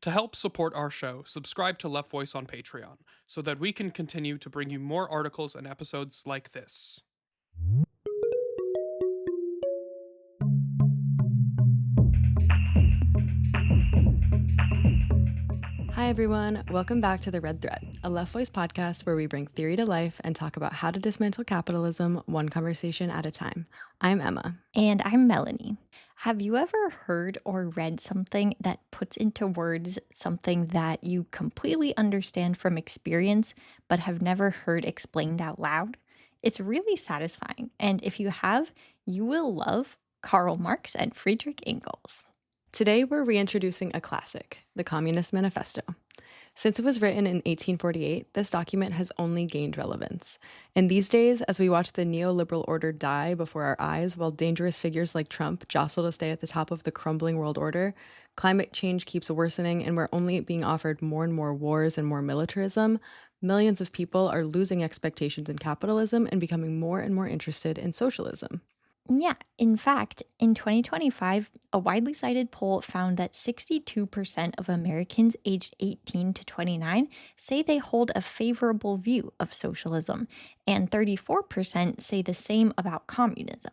To help support our show, subscribe to Left Voice on Patreon so that we can continue to bring you more articles and episodes like this. Hi everyone, welcome back to The Red Thread, a Left Voice podcast where we bring theory to life and talk about how to dismantle capitalism one conversation at a time. I'm Emma. And I'm Melanie. Have you ever heard or read something that puts into words something that you completely understand from experience but have never heard explained out loud? It's really satisfying, and if you have, you will love Karl Marx and Friedrich Engels. Today we're reintroducing a classic, the Communist Manifesto. Since it was written in 1848, this document has only gained relevance. And these days, as we watch the neoliberal order die before our eyes while dangerous figures like Trump jostle to stay at the top of the crumbling world order, climate change keeps worsening and we're only being offered more and more wars and more militarism, millions of people are losing expectations in capitalism and becoming more and more interested in socialism. Yeah, in fact, in 2025, a widely cited poll found that 62% of Americans aged 18 to 29 say they hold a favorable view of socialism, and 34% say the same about communism.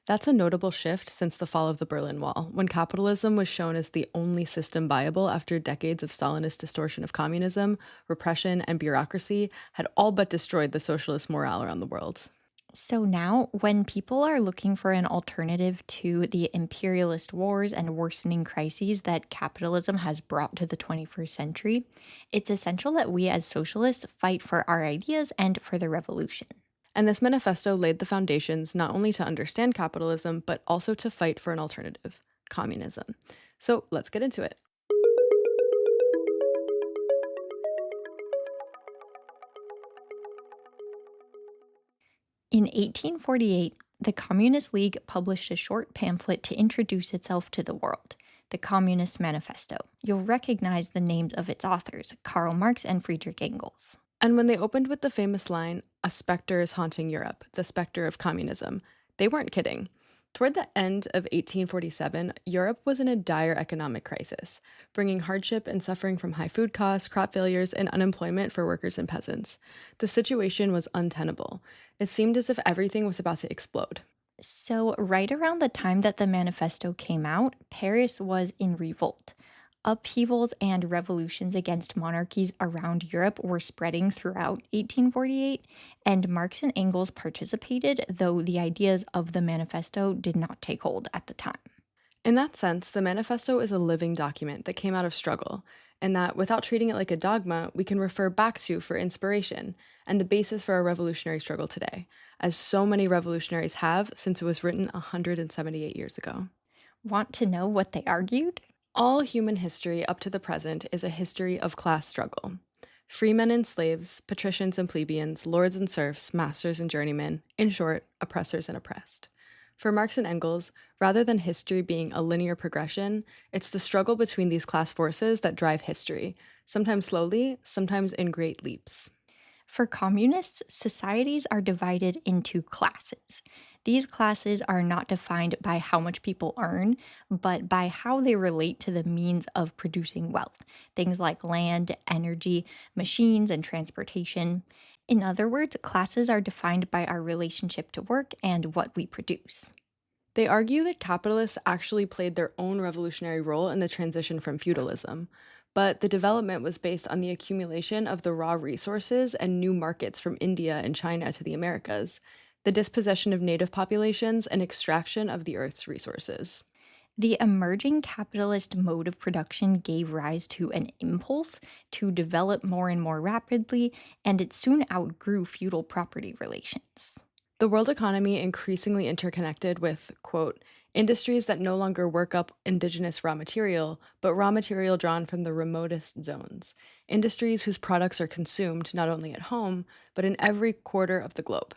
That's a notable shift since the fall of the Berlin Wall, when capitalism was shown as the only system viable after decades of Stalinist distortion of communism, repression, and bureaucracy had all but destroyed the socialist morale around the world. So now, when people are looking for an alternative to the imperialist wars and worsening crises that capitalism has brought to the 21st century, it's essential that we as socialists fight for our ideas and for the revolution. And this manifesto laid the foundations not only to understand capitalism, but also to fight for an alternative, communism. So let's get into it. In 1848, the Communist League published a short pamphlet to introduce itself to the world, the Communist Manifesto. You'll recognize the names of its authors, Karl Marx and Friedrich Engels. And when they opened with the famous line, "A specter is haunting Europe, the specter of communism," they weren't kidding. Toward the end of 1847, Europe was in a dire economic crisis, bringing hardship and suffering from high food costs, crop failures, and unemployment for workers and peasants. The situation was untenable. It seemed as if everything was about to explode. So, right around the time that the manifesto came out, Paris was in revolt. Upheavals and revolutions against monarchies around Europe were spreading throughout 1848, and Marx and Engels participated, though the ideas of the manifesto did not take hold at the time. In that sense, the manifesto is a living document that came out of struggle, and that without treating it like a dogma, we can refer back to for inspiration and the basis for our revolutionary struggle today, as so many revolutionaries have since it was written 178 years ago. Want to know what they argued? All human history up to the present is a history of class struggle. Freemen and slaves, patricians and plebeians, lords and serfs, masters and journeymen, in short, oppressors and oppressed. For Marx and Engels, rather than history being a linear progression, it's the struggle between these class forces that drive history, sometimes slowly, sometimes in great leaps. For communists, societies are divided into classes. These classes are not defined by how much people earn, but by how they relate to the means of producing wealth, things like land, energy, machines, and transportation. In other words, classes are defined by our relationship to work and what we produce. They argue that capitalists actually played their own revolutionary role in the transition from feudalism, but the development was based on the accumulation of the raw resources and new markets from India and China to the Americas, the dispossession of native populations, and extraction of the Earth's resources. The emerging capitalist mode of production gave rise to an impulse to develop more and more rapidly, and it soon outgrew feudal property relations. The world economy increasingly interconnected with, quote, industries that no longer work up indigenous raw material, but raw material drawn from the remotest zones. Industries whose products are consumed not only at home, but in every quarter of the globe.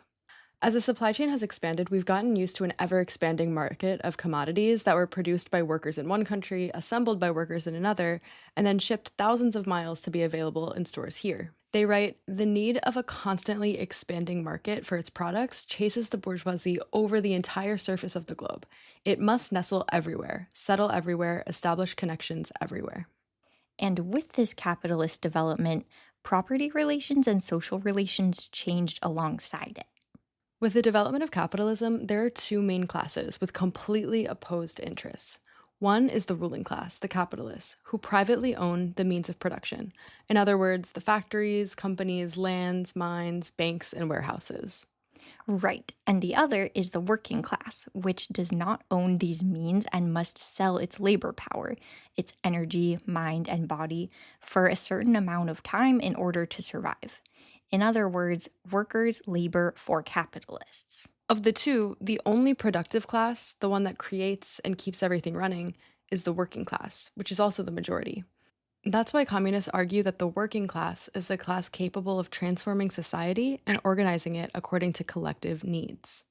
As the supply chain has expanded, we've gotten used to an ever-expanding market of commodities that were produced by workers in one country, assembled by workers in another, and then shipped thousands of miles to be available in stores here. They write, the need of a constantly expanding market for its products chases the bourgeoisie over the entire surface of the globe. It must nestle everywhere, settle everywhere, establish connections everywhere. And with this capitalist development, property relations and social relations changed alongside it. With the development of capitalism, there are two main classes with completely opposed interests. One is the ruling class, the capitalists, who privately own the means of production. In other words, the factories, companies, lands, mines, banks, and warehouses. Right. And the other is the working class, which does not own these means and must sell its labor power, its energy, mind, and body for a certain amount of time in order to survive. In other words, workers labor for capitalists. Of the two, the only productive class, the one that creates and keeps everything running, is the working class, which is also the majority. That's why communists argue that the working class is the class capable of transforming society and organizing it according to collective needs.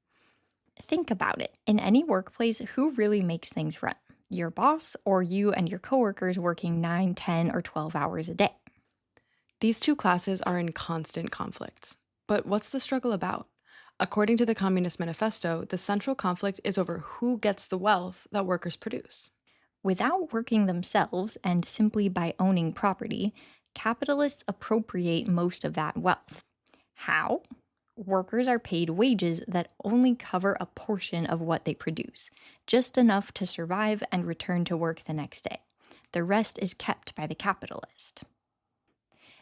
Think about it. In any workplace, who really makes things run? Your boss or you and your coworkers working 9, 10, or 12 hours a day? These two classes are in constant conflict. But what's the struggle about? According to the Communist Manifesto, the central conflict is over who gets the wealth that workers produce. Without working themselves and simply by owning property, capitalists appropriate most of that wealth. How? Workers are paid wages that only cover a portion of what they produce, just enough to survive and return to work the next day. The rest is kept by the capitalist.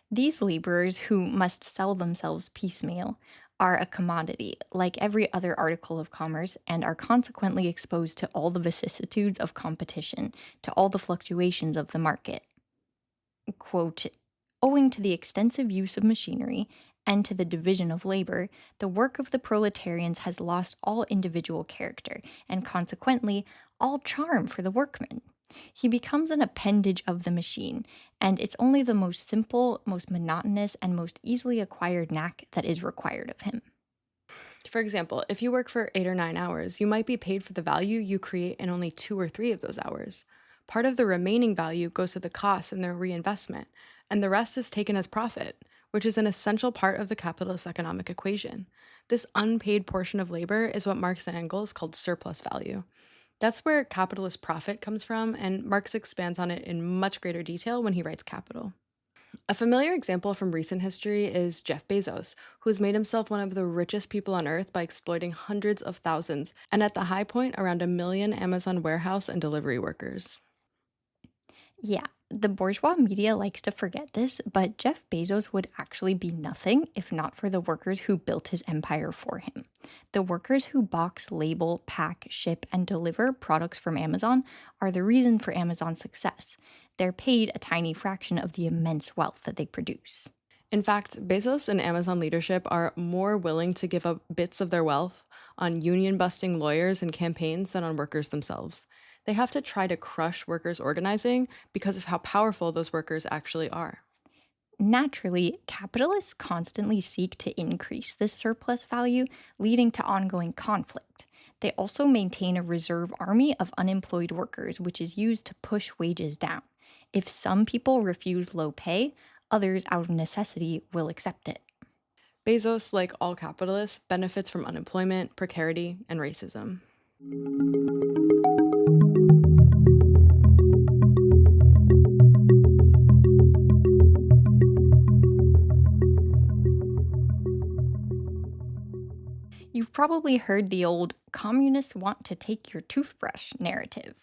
These laborers, who must sell themselves piecemeal, are a commodity, like every other article of commerce, and are consequently exposed to all the vicissitudes of competition, to all the fluctuations of the market. Quote, owing to the extensive use of machinery and to the division of labor, the work of the proletarians has lost all individual character, and consequently all charm for the workman. He becomes an appendage of the machine, and it's only the most simple, most monotonous, and most easily acquired knack that is required of him. For example, if you work for 8 or 9 hours, you might be paid for the value you create in only 2 or 3 of those hours. Part of the remaining value goes to the costs and their reinvestment, and the rest is taken as profit, which is an essential part of the capitalist economic equation. This unpaid portion of labor is what Marx and Engels called surplus value. That's where capitalist profit comes from, and Marx expands on it in much greater detail when he writes Capital. A familiar example from recent history is Jeff Bezos, who has made himself one of the richest people on earth by exploiting hundreds of thousands, and at the high point, around 1 million Amazon warehouse and delivery workers. Yeah, the bourgeois media likes to forget this, but Jeff Bezos would actually be nothing if not for the workers who built his empire for him. The workers who box, label, pack, ship, and deliver products from Amazon are the reason for Amazon's success. They're paid a tiny fraction of the immense wealth that they produce. In fact, Bezos and Amazon leadership are more willing to give up bits of their wealth on union-busting lawyers and campaigns than on workers themselves. They have to try to crush workers' organizing because of how powerful those workers actually are. Naturally, capitalists constantly seek to increase this surplus value, leading to ongoing conflict. They also maintain a reserve army of unemployed workers, which is used to push wages down. If some people refuse low pay, others, out of necessity, will accept it. Bezos, like all capitalists, benefits from unemployment, precarity, and racism. You've probably heard the old communists want to take your toothbrush narrative.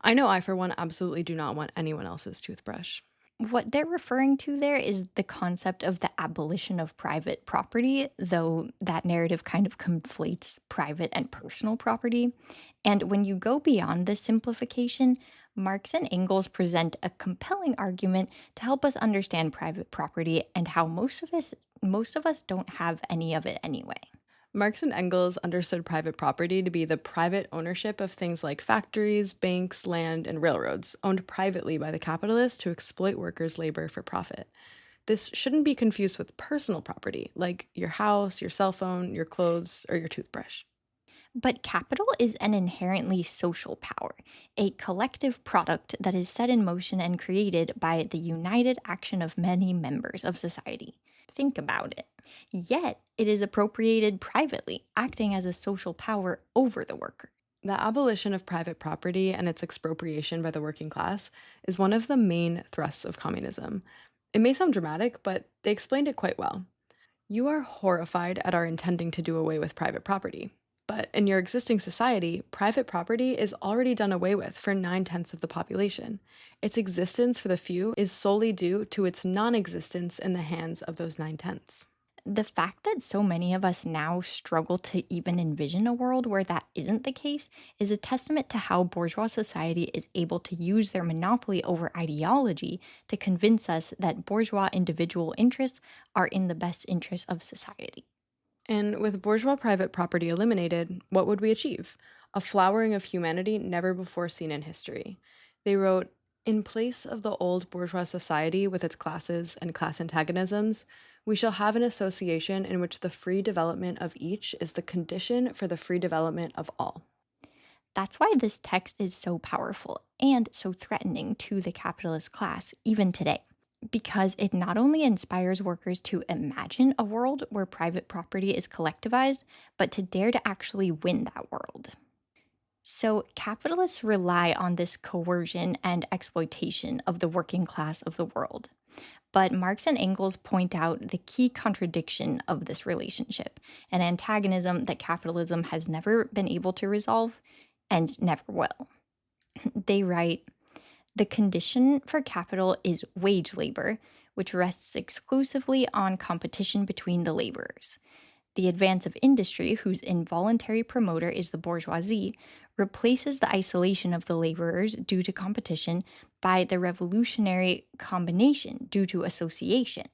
I know I, for one, absolutely do not want anyone else's toothbrush. What they're referring to there is the concept of the abolition of private property, though that narrative kind of conflates private and personal property. And when you go beyond this simplification, Marx and Engels present a compelling argument to help us understand private property and how most of us don't have any of it anyway. Marx and Engels understood private property to be the private ownership of things like factories, banks, land, and railroads, owned privately by the capitalists to exploit workers' labor for profit. This shouldn't be confused with personal property, like your house, your cell phone, your clothes, or your toothbrush. But capital is an inherently social power, a collective product that is set in motion and created by the united action of many members of society. Think about it. Yet, it is appropriated privately, acting as a social power over the worker. The abolition of private property and its expropriation by the working class is one of the main thrusts of communism. It may sound dramatic, but they explained it quite well. You are horrified at our intending to do away with private property. But in your existing society, private property is already done away with for 9/10 of the population. Its existence for the few is solely due to its non existence in the hands of those 9/10. The fact that so many of us now struggle to even envision a world where that isn't the case is a testament to how bourgeois society is able to use their monopoly over ideology to convince us that bourgeois individual interests are in the best interests of society. And with bourgeois private property eliminated, what would we achieve? A flowering of humanity never before seen in history. They wrote, "In place of the old bourgeois society with its classes and class antagonisms, we shall have an association in which the free development of each is the condition for the free development of all." That's why this text is so powerful and so threatening to the capitalist class, even today, because it not only inspires workers to imagine a world where private property is collectivized, but to dare to actually win that world. So, capitalists rely on this coercion and exploitation of the working class of the world. But Marx and Engels point out the key contradiction of this relationship, an antagonism that capitalism has never been able to resolve and never will. They write, "The condition for capital is wage labor, which rests exclusively on competition between the laborers. The advance of industry, whose involuntary promoter is the bourgeoisie, replaces the isolation of the laborers due to competition by the revolutionary combination due to association.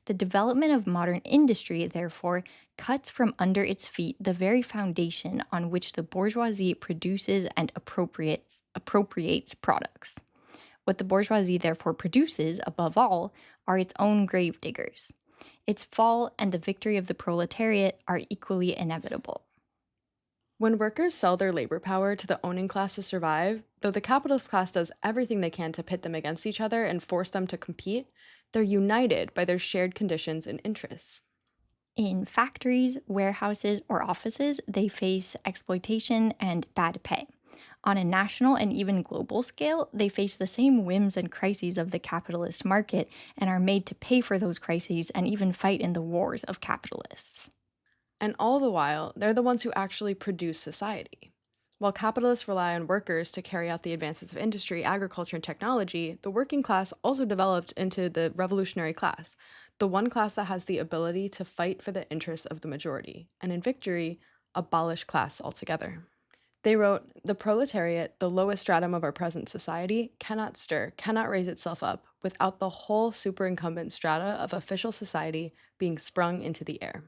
The development of modern industry, therefore, cuts from under its feet the very foundation on which the bourgeoisie produces and appropriates products. What the bourgeoisie therefore produces, above all, are its own grave diggers. Its fall and the victory of the proletariat are equally inevitable." When workers sell their labor power to the owning class to survive, though the capitalist class does everything they can to pit them against each other and force them to compete, they're united by their shared conditions and interests. In factories, warehouses, or offices, they face exploitation and bad pay. On a national and even global scale, they face the same whims and crises of the capitalist market and are made to pay for those crises and even fight in the wars of capitalists. And all the while, they're the ones who actually produce society. While capitalists rely on workers to carry out the advances of industry, agriculture, and technology, the working class also developed into the revolutionary class, the one class that has the ability to fight for the interests of the majority, and in victory, abolish class altogether. They wrote, "The proletariat, the lowest stratum of our present society, cannot stir, cannot raise itself up, without the whole superincumbent strata of official society being sprung into the air."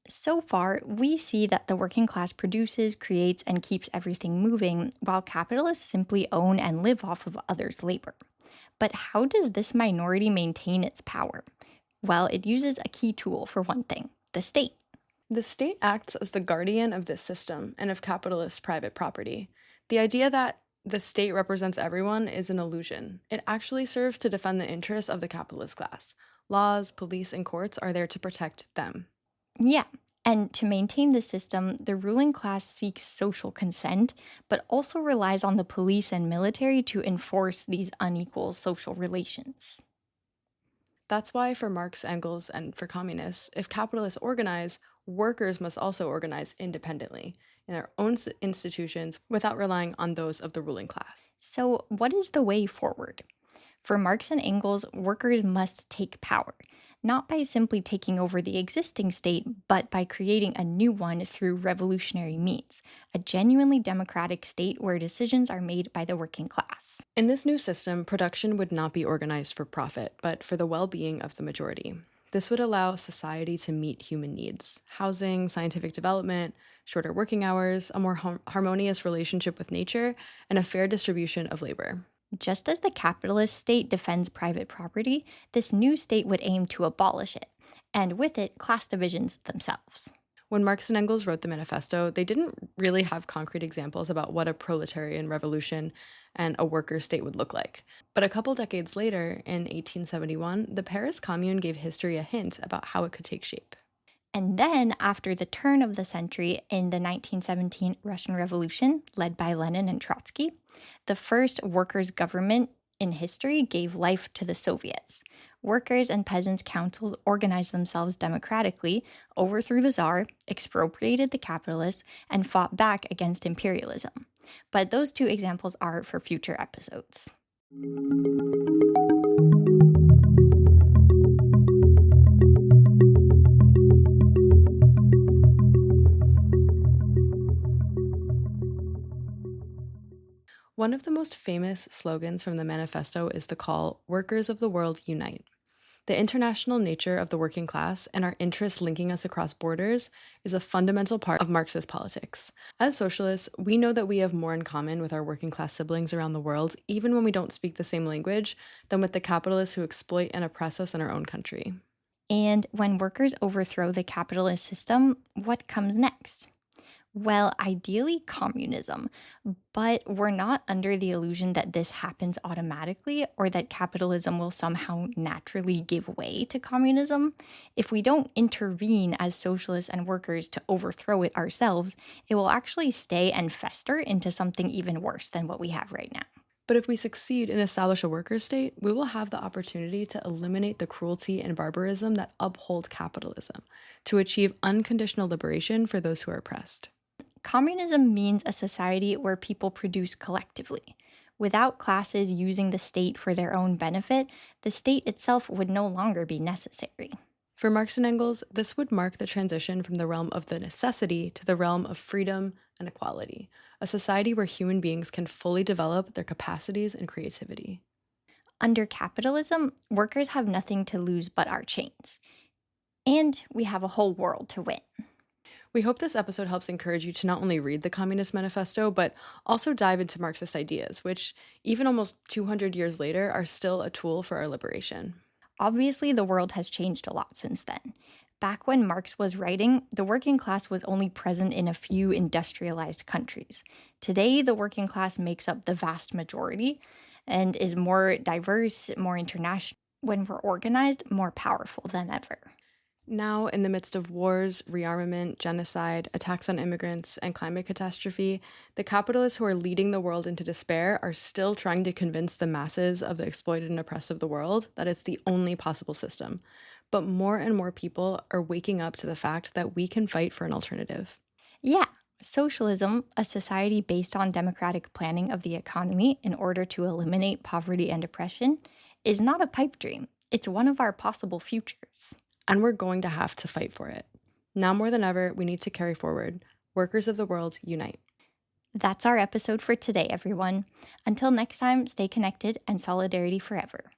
So far, we see that the working class produces, creates, and keeps everything moving, while capitalists simply own and live off of others' labor. But how does this minority maintain its power? Well, it uses a key tool for one thing: the state. The state acts as the guardian of this system and of capitalist private property. The idea that the state represents everyone is an illusion. It actually serves to defend the interests of the capitalist class. Laws, police, and courts are there to protect them. Yeah, and to maintain the system, the ruling class seeks social consent, but also relies on the police and military to enforce these unequal social relations. That's why for Marx, Engels, and for communists, if capitalists organize, workers must also organize independently in their own institutions without relying on those of the ruling class. So, what is the way forward? For Marx and Engels, workers must take power, not by simply taking over the existing state, but by creating a new one through revolutionary means, a genuinely democratic state where decisions are made by the working class. In this new system, production would not be organized for profit, but for the well-being of the majority. This would allow society to meet human needs: housing, scientific development, shorter working hours, a more harmonious relationship with nature, and a fair distribution of labor. Just as the capitalist state defends private property, this new state would aim to abolish it, and with it, class divisions themselves. When Marx and Engels wrote the manifesto, they didn't really have concrete examples about what a proletarian revolution and a worker state would look like. But a couple decades later, in 1871, the Paris Commune gave history a hint about how it could take shape. And then, after the turn of the century in the 1917 Russian Revolution, led by Lenin and Trotsky, the first workers' government in history gave life to the Soviets. Workers' and peasants' councils organized themselves democratically, overthrew the Tsar, expropriated the capitalists, and fought back against imperialism. But those two examples are for future episodes. One of the most famous slogans from the manifesto is the call, "Workers of the world, unite." The international nature of the working class and our interests linking us across borders is a fundamental part of Marxist politics. As socialists, we know that we have more in common with our working class siblings around the world, even when we don't speak the same language, than with the capitalists who exploit and oppress us in our own country. And when workers overthrow the capitalist system, what comes next? Well, ideally communism, but we're not under the illusion that this happens automatically or that capitalism will somehow naturally give way to communism. If we don't intervene as socialists and workers to overthrow it ourselves, it will actually stay and fester into something even worse than what we have right now. But if we succeed and establish a worker state, we will have the opportunity to eliminate the cruelty and barbarism that uphold capitalism, to achieve unconditional liberation for those who are oppressed. Communism means a society where people produce collectively. Without classes using the state for their own benefit, the state itself would no longer be necessary. For Marx and Engels, this would mark the transition from the realm of the necessity to the realm of freedom and equality, a society where human beings can fully develop their capacities and creativity. Under capitalism, workers have nothing to lose but our chains. And we have a whole world to win. We hope this episode helps encourage you to not only read the Communist Manifesto, but also dive into Marxist ideas, which, even almost 200 years later, are still a tool for our liberation. Obviously, the world has changed a lot since then. Back when Marx was writing, the working class was only present in a few industrialized countries. Today, the working class makes up the vast majority and is more diverse, more international, when we're organized, more powerful than ever. Now, in the midst of wars, rearmament, genocide, attacks on immigrants, and climate catastrophe, the capitalists who are leading the world into despair are still trying to convince the masses of the exploited and oppressed of the world that it's the only possible system. But more and more people are waking up to the fact that we can fight for an alternative. Yeah, socialism, a society based on democratic planning of the economy in order to eliminate poverty and oppression, is not a pipe dream. It's one of our possible futures. And we're going to have to fight for it. Now more than ever, we need to carry forward. Workers of the world, unite. That's our episode for today, everyone. Until next time, stay connected and solidarity forever.